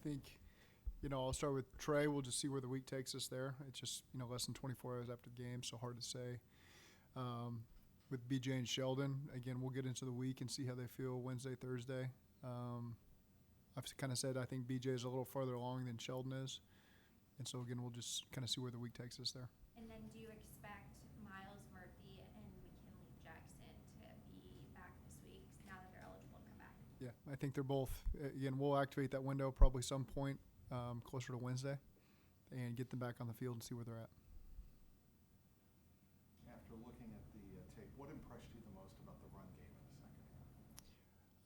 think, I'll start with Trey. We'll just see where the week takes us there. It's just, less than 24 hours after the game, so hard to say. With BJ and Sheldon, again, we'll get into the week and see how they feel Wednesday, Thursday. I've kind of said I think BJ is a little farther along than Sheldon is. And so, again, we'll just kind of see where the week takes us there. And then do you expect Miles Murphy and McKinley Jackson to be back this week now that they're eligible to come back? Yeah, I think they're both. Again, we'll activate that window probably some point closer to Wednesday and get them back on the field and see where they're at. After looking at the tape, what impressed you the most about the run game in the second half?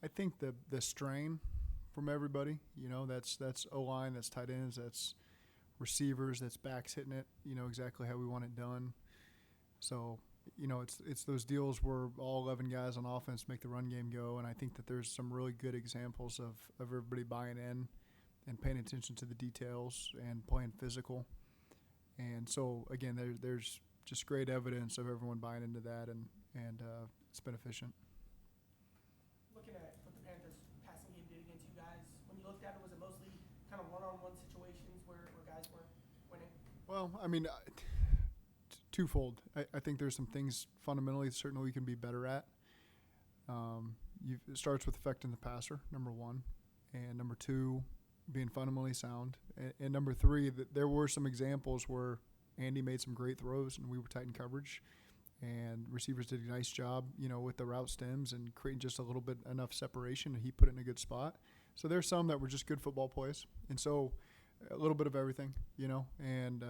I think the strain from everybody, that's O-line, that's tight ends, that's receivers, that's backs hitting it, exactly how we want it done. So, it's those deals where all 11 guys on offense make the run game go, and I think that there's some really good examples of everybody buying in and paying attention to the details and playing physical. And so, again, there's just great evidence of everyone buying into that, and it's been efficient. Looking at what the Panthers passing game did against you guys, when you looked at it, was it mostly kind of one-on-one situations where guys weren't winning? Well, I mean, twofold. I think there's some things fundamentally certainly we can be better at. It starts with affecting the passer, number one, and number two, being fundamentally sound, and number three, that there were some examples where Andy made some great throws and we were tight in coverage, and receivers did a nice job, with the route stems and creating just a little bit enough separation, and he put it in a good spot. So there's some that were just good football plays, and so a little bit of everything, and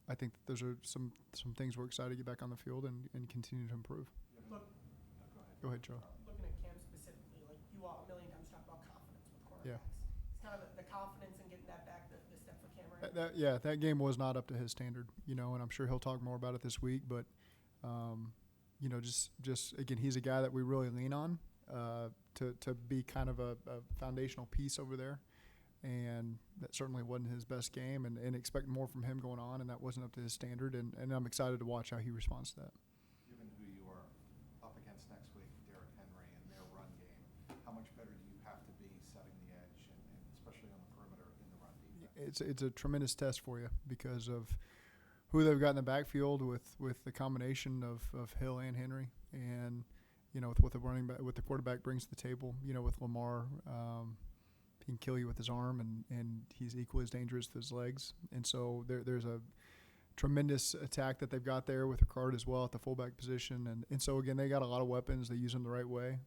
I think that those are some things we're excited to get back on the field and continue to improve. Go ahead, Joe. Looking at Cam specifically, like you all a million times talk about confidence with quarterbacks. Yeah. It's kind of the confidence in getting that back, the step for Cam right That game was not up to his standard, and I'm sure he'll talk more about it this week. But, just again, he's a guy that we really lean on to be kind of a foundational piece over there. And that certainly wasn't his best game, and expect more from him going on, and that wasn't up to his standard. And I'm excited to watch how he responds to that. Given who you are up against next week, Derrick Henry and their run game, how much better do you have to be setting the edge, and especially on the perimeter in the run defense? It's a tremendous test for you because of who they've got in the backfield with the combination of Hill and Henry, and with what the quarterback brings to the table. With Lamar. He can kill you with his arm, and he's equally as dangerous with his legs. And so there's a tremendous attack that they've got there with Ricard as well at the fullback position. And so, again, they got a lot of weapons. They use them the right way.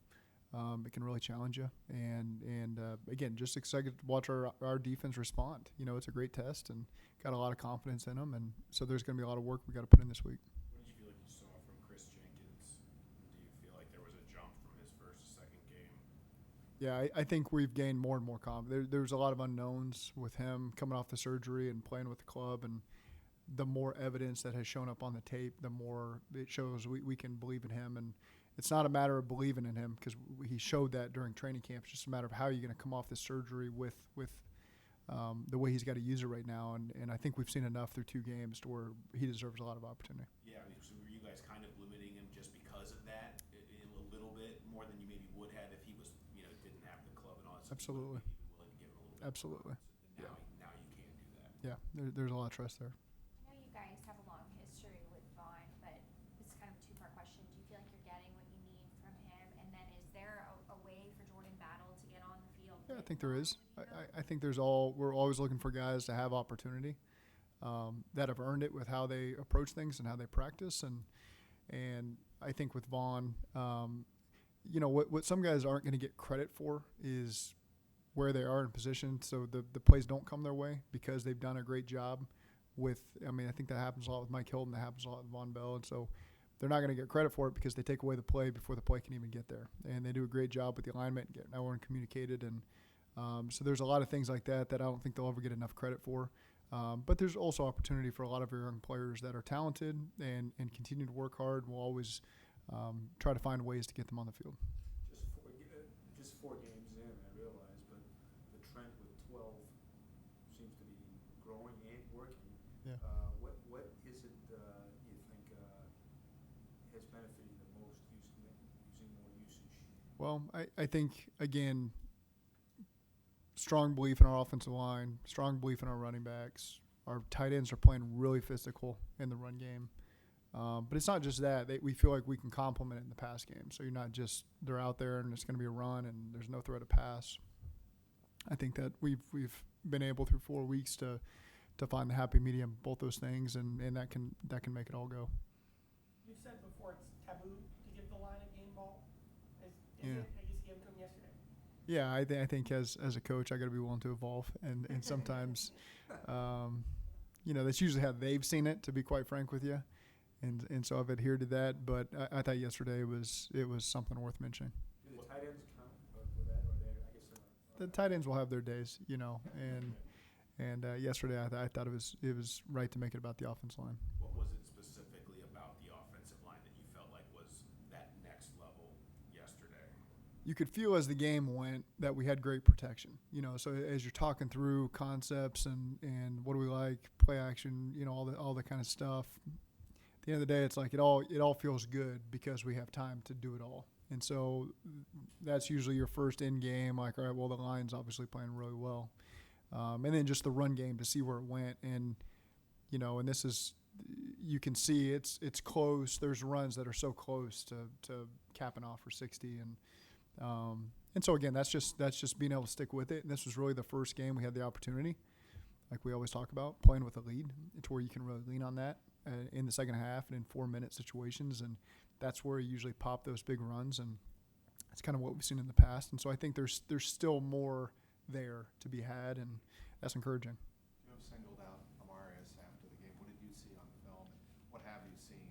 It can really challenge you. And again, just excited to watch our defense respond. It's a great test and got a lot of confidence in them. And so there's going to be a lot of work we got to put in this week. What did you feel like you saw from Chris Jenkins? Do you feel like there was a jump from his first to second game? Yeah, I think we've gained more and more confidence. There's a lot of unknowns with him coming off the surgery and playing with the club, and the more evidence that has shown up on the tape, the more it shows we can believe in him. And it's not a matter of believing in him because he showed that during training camp. It's just a matter of how you're going to come off this surgery with the way he's got to use it right now. And I think we've seen enough through 2 games to where he deserves a lot of opportunity. Yeah, so were you guys kind of limiting him just because of that a little bit more than you maybe would have if he was, didn't have the club and all that stuff? Absolutely. You would be willing to give him a little bit Absolutely. more now you can do that. Yeah, there's a lot of trust there. I know you guys have a long history with Vaughn, but it's kind of a 2-part question. Do you feel like you're getting what you need from him? And then is there a way for Jordan Battle to get on the field? Yeah, I think there is. I think we're always looking for guys to have opportunity that have earned it with how they approach things and how they practice. And I think with Vaughn, what some guys aren't going to get credit for is where they are in position. So the plays don't come their way because they've done a great job I think that happens a lot with Mike Hilton. That happens a lot with Von Bell. And so they're not going to get credit for it because they take away the play before the play can even get there. And they do a great job with the alignment and getting everyone communicated. And so there's a lot of things like that I don't think they'll ever get enough credit for. But there's also opportunity for a lot of your young players that are talented and continue to work hard. We'll always try to find ways to get them on the field. Just 4 games in, I realize, but the trend with 12 seems to be growing and working. Yeah. What is it you think has benefited the most using more usage? Well, I think, again, strong belief in our offensive line, strong belief in our running backs. Our tight ends are playing really physical in the run game. But it's not just that. We feel like we can complement it in the pass game. So you're not just they're out there and it's going to be a run and there's no threat of pass. I think that we've been able through 4 weeks to find the happy medium, both those things, and that can make it all go. You said before it's taboo to give the line a game ball. Is Yeah. it? I guess you gave it to him yesterday. Yeah, I think as a coach, I got to be willing to evolve, and sometimes, that's usually how they've seen it. To be quite frank with you, and so I've adhered to that. But I thought yesterday it was something worth mentioning. Do the tight ends count for that, or I guess they're not? The tight ends will have their days, and yesterday I thought it was right to make it about the offensive line. What was it specifically about the offensive line that you felt like was that next level yesterday? You could feel as the game went that we had great protection. So as you're talking through concepts and what do we like, play action, all the kind of stuff. At the end of the day, it's like it all feels good because we have time to do it all. And so that's usually your first in game. Like, all right, well, the line's obviously playing really well, and then just the run game to see where it went. And and this is, you can see it's close. There's runs that are so close to capping off for 60 and so again, that's just being able to stick with it. And this was really the first game we had the opportunity, like we always talk about, playing with a lead. It's where you can really lean on that in the second half and in 4-minute situations, and that's where you usually pop those big runs. And that's kind of what we've seen in the past. And so I think there's still more there to be had, and that's encouraging. You have singled out Amarius after the game. What did you see on film? What have you seen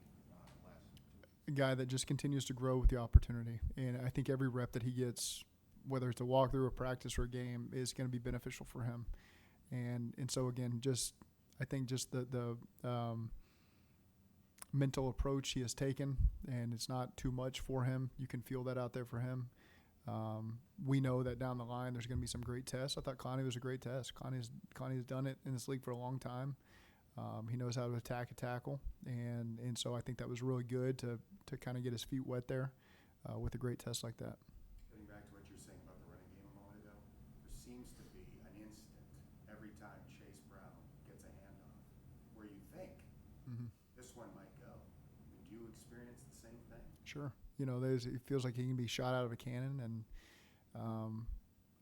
last 2 weeks? A guy that just continues to grow with the opportunity, and I think every rep that he gets, whether it's a walkthrough, a practice, or a game, is going to be beneficial for him. And so again, I think the mental approach he has taken, and it's not too much for him. You can feel that out there for him. We know that down the line there's going to be some great tests. I thought Connie was a great test. Connie's done it in this league for a long time. He knows how to attack a tackle, and so I think that was really good to kind of get his feet wet there with a great test like that. Getting back to what you were saying about the running game a moment ago, there seems to be an instant every time Chase Brown gets a handoff where you think this one might go. I mean, do you experience the same thing? Sure. It feels like he can be shot out of a cannon, and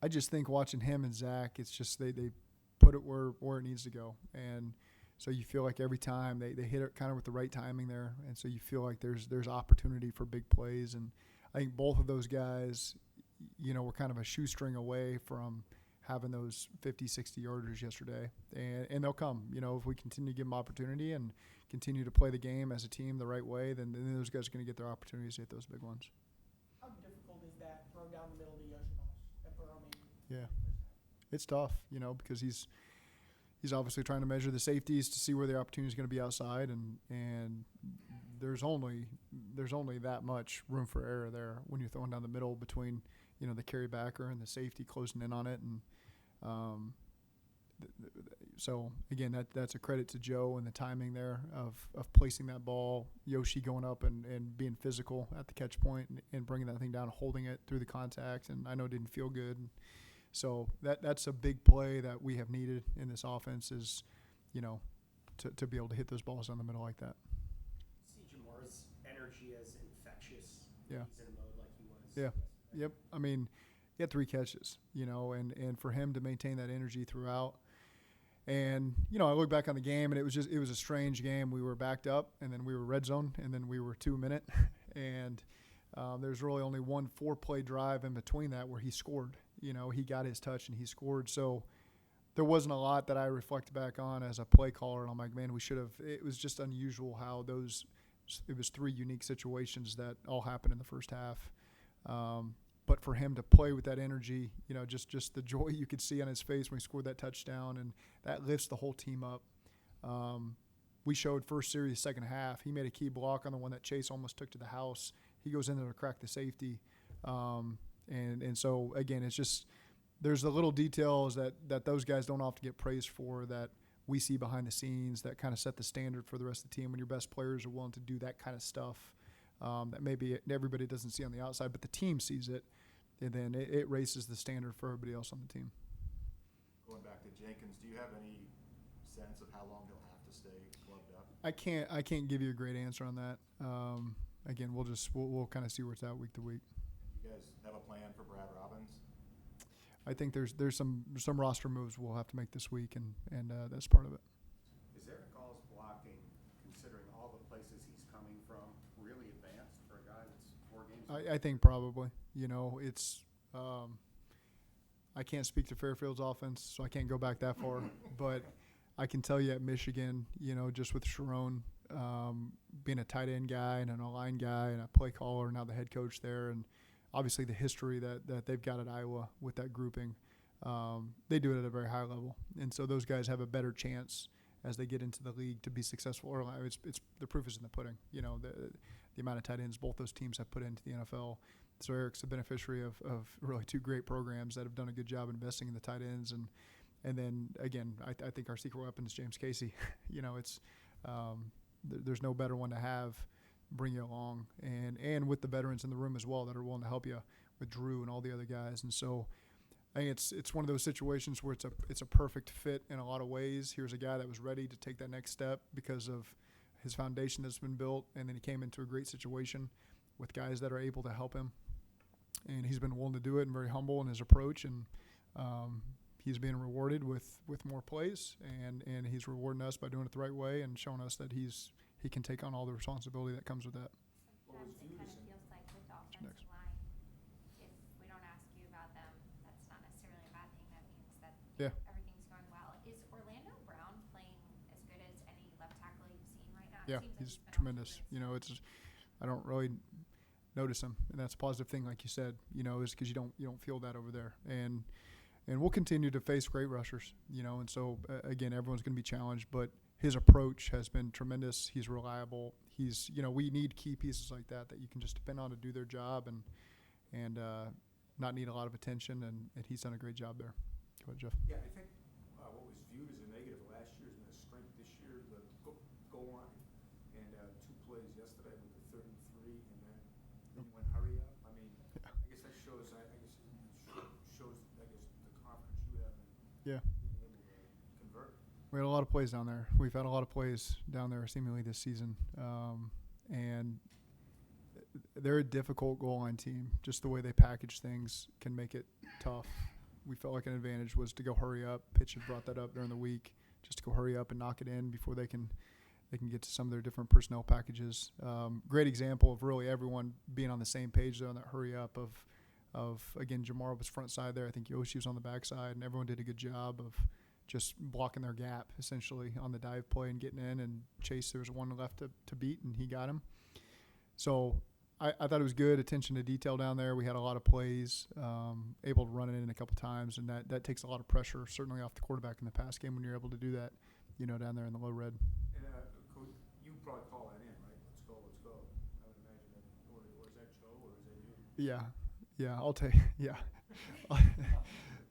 I just think watching him and Zach, it's just they put it where it needs to go, and so you feel like every time they hit it kind of with the right timing there, and so you feel like there's opportunity for big plays. And I think both of those guys, were kind of a shoestring away from having those 50, 60 yarders yesterday, and they'll come. If we continue to give them opportunity and continue to play the game as a team the right way, then those guys are going to get their opportunities to hit those big ones. How difficult is that throw down the middle to Yoshibosh that Burrow made? Yeah. It's tough, because he's obviously trying to measure the safeties to see where the opportunity is going to be outside, and there's only that much room for error there when you're throwing down the middle between the carry backer and the safety closing in on it. And so again, that's a credit to Joe and the timing there of placing that ball, Yoshi going up and being physical at the catch point and bringing that thing down, holding it through the contact. And I know it didn't feel good. So that's a big play that we have needed in this offense is, to be able to hit those balls down the middle like that. See Jamar's energy as infectious. Yeah. He's in a mode like he was. Yeah. Yep. I mean, he had 3 catches, and for him to maintain that energy throughout. And, I look back on the game, and it was a strange game. We were backed up, and then we were red zone, and then we were 2-minute. And there's really only one 4-play drive in between that where he scored. He got his touch and he scored. So there wasn't a lot that I reflect back on as a play caller. And I'm like, man, we should have – it was just unusual how it was 3 unique situations that all happened in the first half. But for him to play with that energy, just the joy you could see on his face when he scored that touchdown, and that lifts the whole team up. We showed first series, second half. He made a key block on the one that Chase almost took to the house. He goes in there to crack the safety. And so, again, it's just there's the little details that those guys don't often get praised for that we see behind the scenes that kind of set the standard for the rest of the team when your best players are willing to do that kind of stuff that maybe everybody doesn't see on the outside, but the team sees it, and then it raises the standard for everybody else on the team. Going back to Jenkins, do you have any sense of how long he'll have to stay clubbed up? I can't give you a great answer on that. Again, we'll kind of see where it's at week to week. You guys have a plan for Brad Robbins? I think there's some roster moves we'll have to make this week, and that's part of it. Is Eric All's blocking, considering all the places he's coming from, really advanced for a guy that's 4 games? I think probably. You know, it's I can't speak to Fairfield's offense, so I can't go back that far. But I can tell you at Michigan, you know, just with Sharon being a tight end guy and an O-line guy and a play caller, now the head coach there, and obviously the history that they've got at Iowa with that grouping, they do it at a very high level. And so those guys have a better chance as they get into the league to be successful early. It's the proof is in the pudding. You know, the amount of tight ends both those teams have put into the NFL. So Eric's a beneficiary of really 2 great programs that have done a good job investing in the tight ends. And then, again, I think our secret weapon is James Casey. You know, it's there's no better one to have bring you along. And with the veterans in the room as well that are willing to help you with Drew and all the other guys. And so I think it's one of those situations where it's a perfect fit in a lot of ways. Here's a guy that was ready to take that next step because of his foundation that's been built, and then he came into a great situation with guys that are able to help him. And he's been willing to do it and very humble in his approach, and he's being rewarded with more plays, and he's rewarding us by doing it the right way and showing us that he can take on all the responsibility that comes with that. Sometimes it kind of feels like with the offensive line, if we don't ask you about them, that's not necessarily a bad thing. That means that everything's going well. Is Orlando Brown playing as good as any left tackle you've seen right now? Yeah, It seems like he's been tremendous. off to a You know, really I don't really notice him, and that's a positive thing, like you said. You know, is because you don't feel that over there, and we'll continue to face great rushers. You know, and so again, everyone's going to be challenged, but his approach has been tremendous. He's reliable. He's, you know, we need key pieces like that you can just depend on to do their job and not need a lot of attention, and he's done a great job there. Go ahead, Jeff. Yeah, I think what was viewed as a negative last year is a strength this year, the goal line. And 2 plays yesterday with the 3rd and 3, and then you went hurry up. I mean, I guess that shows, the confidence you have in Yeah. being able to convert. We had a lot of plays down there. We've had a lot of plays down there seemingly this season. And they're a difficult goal line team. Just the way they package things can make it tough. We felt like an advantage was to go hurry up. Pitch had brought that up during the week, just to go hurry up and knock it in before they can get to some of their different personnel packages. Great example of really everyone being on the same page there on that hurry up of again, Jamar was front side there. I think Yoshi was on the back side, and everyone did a good job of just blocking their gap essentially on the dive play and getting in. And Chase, there was one left to beat, and he got him. So I thought it was good attention to detail down there. We had a lot of plays, able to run it in a couple times, and that takes a lot of pressure certainly off the quarterback in the pass game when you're able to do that, you know, down there in the low red. And Coach, you probably call that in, right? Let's go. I would imagine that, or is that Joe, or is that you? Yeah, I'll take. Yeah,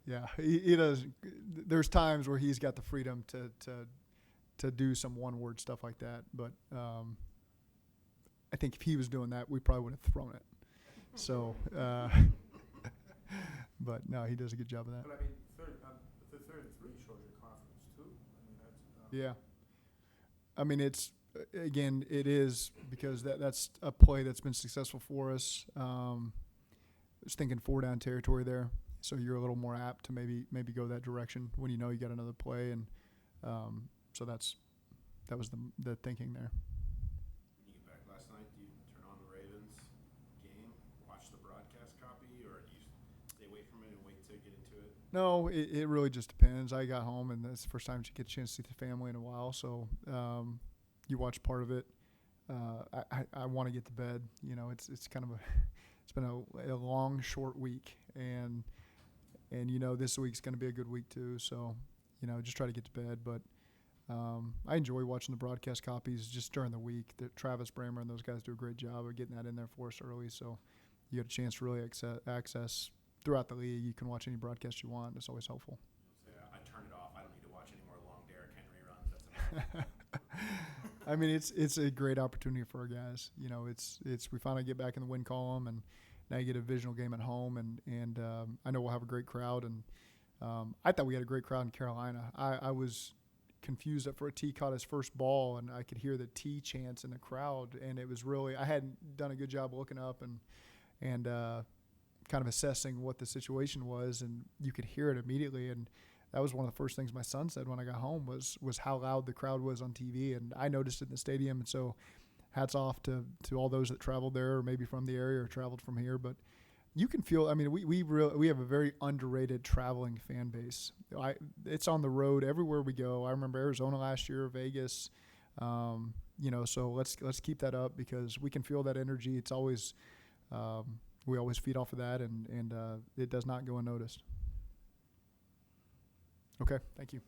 yeah. He does. There's times where he's got the freedom to do some one-word stuff like that, but I think if he was doing that, we probably would have thrown it. So, but no, he does a good job of that. But I mean, the 3rd and 3 shows your confidence too. I mean, that's Yeah. I mean, it is because that's a play that's been successful for us. I was thinking 4-down territory there, so you're a little more apt to maybe go that direction when you know you got another play, and so that was the thinking there. When you get back last night, do you turn on the Ravens game, watch the broadcast copy, or do you stay away from it and wait to get into it? No, it really just depends. I got home, and that's the first time you get a chance to see the family in a while, so you watch part of it. I want to get to bed. You know, it's kind of it's been a long, short week, and you know this week's going to be a good week too. So, you know, just try to get to bed. But I enjoy watching the broadcast copies just during the week. Travis Bramer and those guys do a great job of getting that in there for us early. So you get a chance to really access throughout the league. You can watch any broadcast you want. It's always helpful. I turn it off. I don't need to watch any more long Derrick Henry runs. That's enough. I mean, it's a great opportunity for our guys. You know, it's we finally get back in the win column, and now you get a divisional game at home, and I know we'll have a great crowd, and I thought we had a great crowd in Carolina. I was confused that for a T caught his first ball, and I could hear the T chants in the crowd, and it was really, I hadn't done a good job looking up and kind of assessing what the situation was, and you could hear it immediately. And that was one of the first things my son said when I got home was how loud the crowd was on TV, and I noticed it in the stadium. And so hats off to all those that traveled there, or maybe from the area or traveled from here. But you can feel, I mean, we have a very underrated traveling fan base. It's on the road everywhere we go. I remember Arizona last year, Vegas, so let's keep that up, because we can feel that energy. It's always, we always feed off of that, and it does not go unnoticed. Okay, thank you.